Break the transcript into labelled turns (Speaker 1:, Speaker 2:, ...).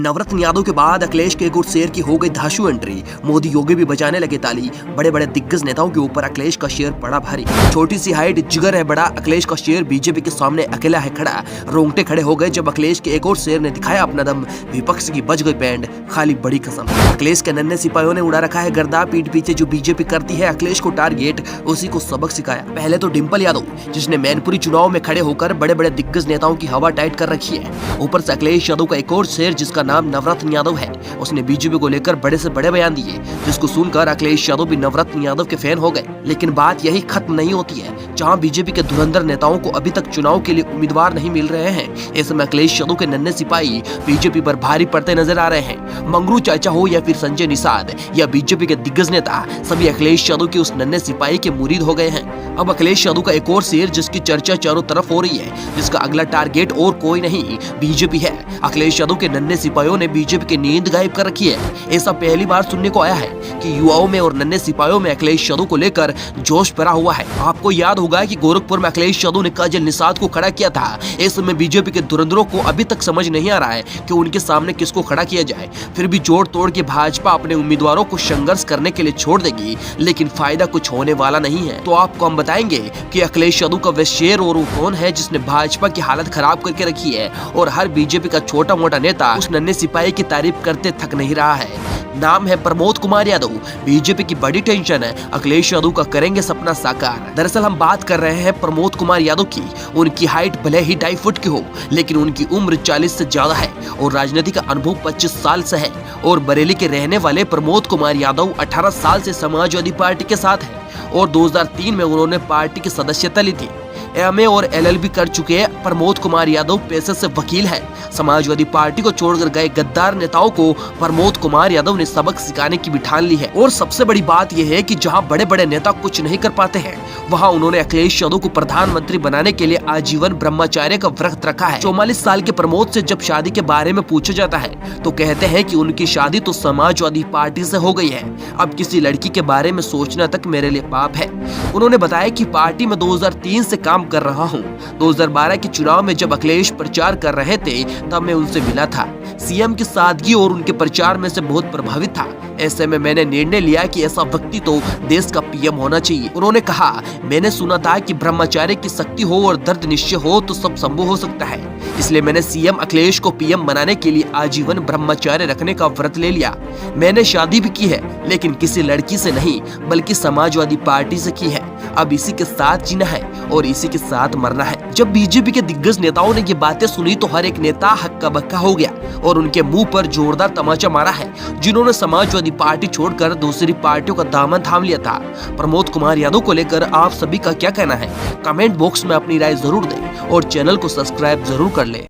Speaker 1: नवरत्न यादव के बाद अखिलेश के गुट शेयर की हो गई धांसू एंट्री। मोदी योगी भी बजाने लगे ताली। बड़े बड़े दिग्गज नेताओं के ऊपर अखिलेश का शेयर पड़ा भारी। छोटी सी हाइट, जिगर है बड़ा, अखिलेश का शेयर बीजेपी के सामने अकेला है खड़ा। रोंगटे खड़े हो गए जब अखिलेश के एक और शेयर ने दिखाया अपना दम। विपक्ष की बज गई बैंड, खाली बड़ी कसम। अखिलेश के नन्हे सिपाहियों ने उड़ा रखा है गर्दा। पीठ पीछे जो बीजेपी करती है अखिलेश को टारगेट, उसी को सबक सिखाया। पहले तो डिंपल यादव, जिसने मैनपुरी चुनाव में खड़े होकर बड़े बड़े दिग्गज नेताओं की हवा टाइट कर रखी है। ऊपर से अखिलेश यादव का एक और शेयर जिसका नाम नवरत्न यादव है, उसने बीजेपी को लेकर बड़े से बड़े बयान दिए, जिसको सुनकर अखिलेश यादव भी नवरत्न यादव के फैन हो गए। लेकिन बात यही खत्म नहीं होती है। जहां बीजेपी के धुरंधर नेताओं को अभी तक चुनाव के लिए उम्मीदवार नहीं मिल रहे हैं, ऐसे में अखिलेश यादव के नन्हे सिपाही बीजेपी पर भारी पड़ते नजर आ रहे हैं। मंगरू चाचा हो या फिर संजय निषाद या बीजेपी के दिग्गज नेता, सभी अखिलेश यादव के उस नन्हे सिपाही के मुरीद हो गए हैं। अब अखिलेश यादव का एक और शेर जिसकी चर्चा चारों तरफ हो रही है, जिसका अगला टारगेट और कोई नहीं बीजेपी है। अखिलेश यादव के नन्हे सिपाहियों ने बीजेपी की नींद गायब कर रखी है। ऐसा पहली बार सुनने को आया है कि युवाओं में और नन्हे सिपाहियों में अखिलेश यादव को लेकर जोश भरा हुआ है। आपको याद होगा कि गोरखपुर में अखिलेश यादव ने काजल निषाद को खड़ा किया था। इस समय बीजेपी के धुरंधरों को अभी तक समझ नहीं आ रहा है कि उनके सामने किसको खड़ा किया जाए। फिर भी जोड़ तोड़ के भाजपा अपने उम्मीदवारों को संघर्ष करने के लिए छोड़ देगी, लेकिन फायदा कुछ होने वाला नहीं है। तो आपको हम बताएंगे कि अखिलेश यादव का वह शेर और वो कौन है जिसने भाजपा की हालत खराब करके रखी है, और हर बीजेपी का छोटा मोटा नेता उस नन्हे सिपाही की तारीफ करते थक नहीं रहा है। नाम है प्रमोद कुमार यादव। बीजेपी की बड़ी टेंशन है, अखिलेश यादव का करेंगे सपना साकार। दरअसल हम बात कर रहे हैं प्रमोद कुमार यादव की। उनकी हाइट भले ही 2.5 फुट की हो, लेकिन उनकी उम्र 40 से ज्यादा है और राजनीति का अनुभव 25 साल से है। और बरेली के रहने वाले प्रमोद कुमार यादव 18 साल से समाजवादी पार्टी के साथ है और 2003 में उन्होंने पार्टी की सदस्यता ली थी। एमए और एलएलबी कर चुके प्रमोद कुमार यादव पेशे से वकील है। समाजवादी पार्टी को छोड़कर गए गद्दार नेताओं को प्रमोद कुमार यादव ने सबक सिखाने की भी ठान ली है। और सबसे बड़ी बात यह है कि जहां बड़े बड़े नेता कुछ नहीं कर पाते हैं, वहां उन्होंने अखिलेश यादव को प्रधानमंत्री बनाने के लिए आजीवन ब्रह्मचर्य का व्रत रखा है। 44 साल के प्रमोद से जब शादी के बारे में पूछा जाता है तो कहते हैं कि उनकी शादी तो समाजवादी पार्टी से हो गई है। अब किसी लड़की के बारे में सोचना तक मेरे लिए पाप है। उन्होंने बताया कि पार्टी में 2003 से काम कर रहा हूं। 2012 के चुनाव में जब अखिलेश प्रचार कर रहे थे तब मैं उनसे मिला था। सीएम की सादगी और उनके प्रचार में से बहुत प्रभावित था। ऐसे में मैंने निर्णय लिया कि ऐसा व्यक्ति तो देश का पीएम होना चाहिए। उन्होंने कहा, मैंने सुना था कि ब्रह्मचर्य की शक्ति हो और दर्द निश्चय हो तो सब संभव हो सकता है, इसलिए मैंने सीएम अखिलेश को पीएम बनाने के लिए आजीवन ब्रह्मचर्य रखने का व्रत ले लिया। मैंने शादी भी की है, लेकिन किसी लड़की से नहीं बल्कि समाजवादी पार्टी से की है। अब इसी के साथ जीना है और इसी के साथ मरना है। जब बीजेपी के दिग्गज नेताओं ने ये बातें सुनी तो हर एक नेता हक्का बक्का हो गया और उनके मुंह पर जोरदार तमाचा मारा है। जिन्होंने समाजवादी पार्टी छोड़कर दूसरी पार्टियों का दामन थाम लिया था। प्रमोद कुमार यादव को लेकर आप सभी का क्या कहना है? कमेंट बॉक्स में अपनी राय जरूर दें और चैनल को सब्सक्राइब जरूर कर लें।